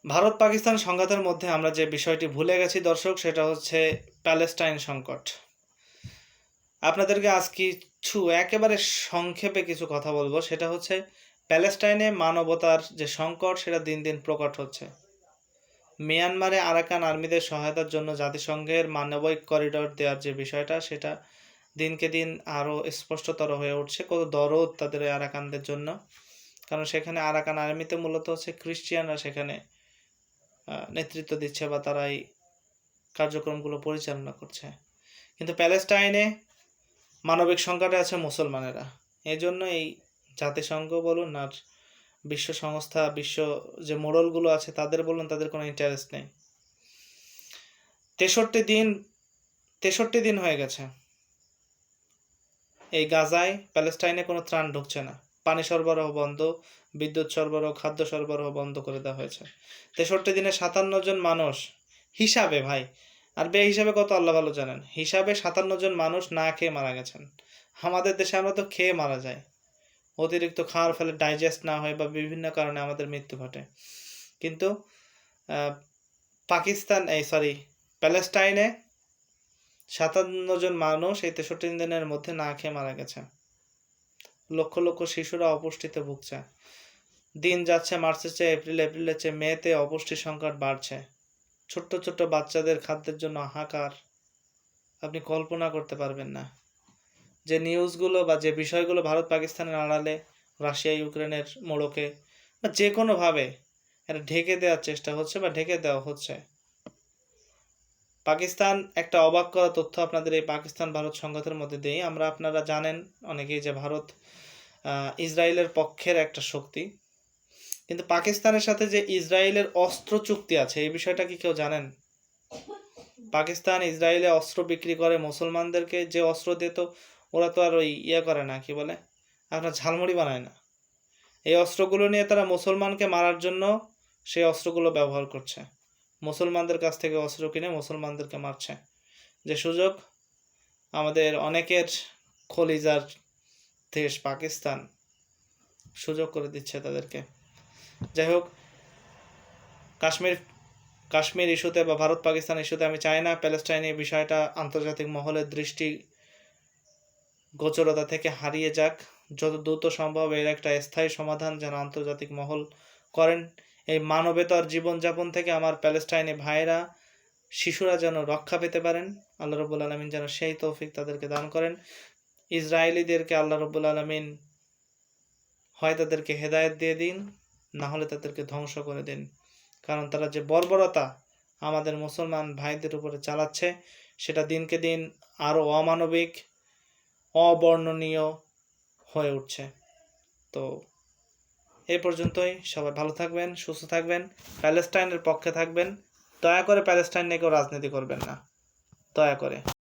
ভারত পাকিস্তান সংঘাতের মধ্যে আমরা যে বিষয়টি ভুলে গেছি দর্শক, সেটা হচ্ছে প্যালেস্টাইন সংকট। আপনাদেরকে আজ কিছু একেবারে সংক্ষেপে কিছু কথা বলবো, সেটা হচ্ছে প্যালেস্টাইনে মানবতার যে সংকট সেটা দিন দিন প্রকট হচ্ছে। মিয়ানমারে আরাকান আর্মিদের সহায়তার জন্য জাতিসংঘের মানবিক করিডোর দেওয়ার যে বিষয়টা, সেটা দিনকে দিন আরও স্পষ্টতর হয়ে উঠছে। কত দরদ তাদের আরাকানদের জন্য, কারণ সেখানে আরাকান আর্মিতে মূলত হচ্ছে খ্রিস্টিয়ানরা সেখানে নেতৃত্ব দিচ্ছে বা তারাই কার্যক্রমগুলো পরিচালনা করছে। কিন্তু প্যালেস্টাইনে মানবিক সংকটে আছে মুসলমানেরা। এই জন্য এই জাতিসংঘ বলুন আর বিশ্ব সংস্থা, বিশ্ব যে মোড়লগুলো আছে তাদের বলুন, তাদের কোনো ইন্টারেস্ট নেই। 63 দিন হয়ে গেছে এই গাজায়, প্যালেস্টাইনে কোনো ত্রাণ ঢুকছে না। পানি সরবরাহ বন্ধ, বিদ্যুৎ সরবরাহ, খাদ্য সরবরাহ বন্ধ করে দেওয়া হয়েছে। 63 দিনে 57 জন মানুষ হিসাবে, ভাই আর বে হিসাবে কত আল্লাহ ভালো জানেন, হিসাবে 57 জন মানুষ না খেয়ে মারা গেছেন। আমাদের দেশে আমরা তো খেয়ে মারা যাই, অতিরিক্ত খাওয়ার ফলে ডাইজেস্ট না হয় বা বিভিন্ন কারণে আমাদের মৃত্যু ঘটে। কিন্তু প্যালেস্টাইনে 57 জন মানুষ এই 63 দিনের মধ্যে না খেয়ে মারা গেছে। লক্ষ লক্ষ শিশুরা অপুষ্টিতে ভুগছে। দিন যাচ্ছে মার্চের চেয়ে এপ্রিল, এপ্রিলের চেয়ে মেতে অপুষ্টির সংকট বাড়ছে। ছোট্ট ছোট্ট বাচ্চাদের খাদ্যের জন্য হাহাকার, আপনি কল্পনা করতে পারবেন না। যে নিউজগুলো বা যে বিষয়গুলো ভারত পাকিস্তানের আড়ালে, রাশিয়া ইউক্রেনের মোড়কে বা যে কোনোভাবে এটা ঢেকে দেওয়ার চেষ্টা হচ্ছে বা ঢেকে দেওয়া হচ্ছে। পাকিস্তান, একটা অবাক করা তথ্য আপনাদের এই পাকিস্তান ভারত সংঘাতের মধ্যে দিয়েই আপনারা জানেন অনেকেই যে ভারত ইসরায়েলের পক্ষের একটা শক্তি। কিন্তু পাকিস্তানের সাথে যে ইসরায়েলের অস্ত্র চুক্তি আছে, এই বিষয়টা কি কেউ জানেন? পাকিস্তান ইসরায়েলে অস্ত্র বিক্রি করে মুসলমানদেরকে। যে অস্ত্র দিত, ওরা তো আর ওই করে না, কি বলে, আপনার ঝালমুড়ি বানায় না। এই অস্ত্রগুলো নিয়ে তারা মুসলমানকে মারার জন্য সেই অস্ত্রগুলো ব্যবহার করছে। মুসলমানদের কাছ থেকে অস্ত্র কিনে মুসলমানদেরকে মারছে। যে সুযোগ আমাদের অনেকের খলিজার দেশ পাকিস্তান সুযোগ করে দিচ্ছে তাদেরকে। যাই হোক, কাশ্মীর ইস্যুতে বা ভারত পাকিস্তান ইস্যুতে আমি চাই না প্যালেস্টাইন এই বিষয়টা আন্তর্জাতিক মহলের দৃষ্টি গোচরতা থেকে হারিয়ে যাক। যত দ্রুত সম্ভব এর একটা স্থায়ী সমাধান যেন আন্তর্জাতিক মহল করেন। এই মানবেতর জীবনযাপন থেকে আমার প্যালেস্টাইনে ভাইরা, শিশুরা যেন রক্ষা পেতে পারেন। আল্লাহ রব্বুল আলমিন যেন সেই তৌফিক তাদেরকে দান করেন। ইসরায়েলিদেরকে আল্লাহ রব্বুল আলমিন হয় তাদেরকে হেদায়েত দিয়ে দিন, না হলে তাদেরকে ধ্বংস করে দিন। কারণ তারা যে বর্বরতা আমাদের মুসলমান ভাইদের উপরে চালাচ্ছে, সেটা দিনকে দিন আরও অমানবিক, অবর্ণনীয় হয়ে উঠছে। তো এই পর্যন্তই। সবাই ভালো থাকবেন, সুস্থ থাকবেন, প্যালেস্টাইনের পক্ষে থাকবেন। দয়া করে প্যালেস্টাইন নিয়ে কেউ রাজনীতি করবেন না, দয়া করে।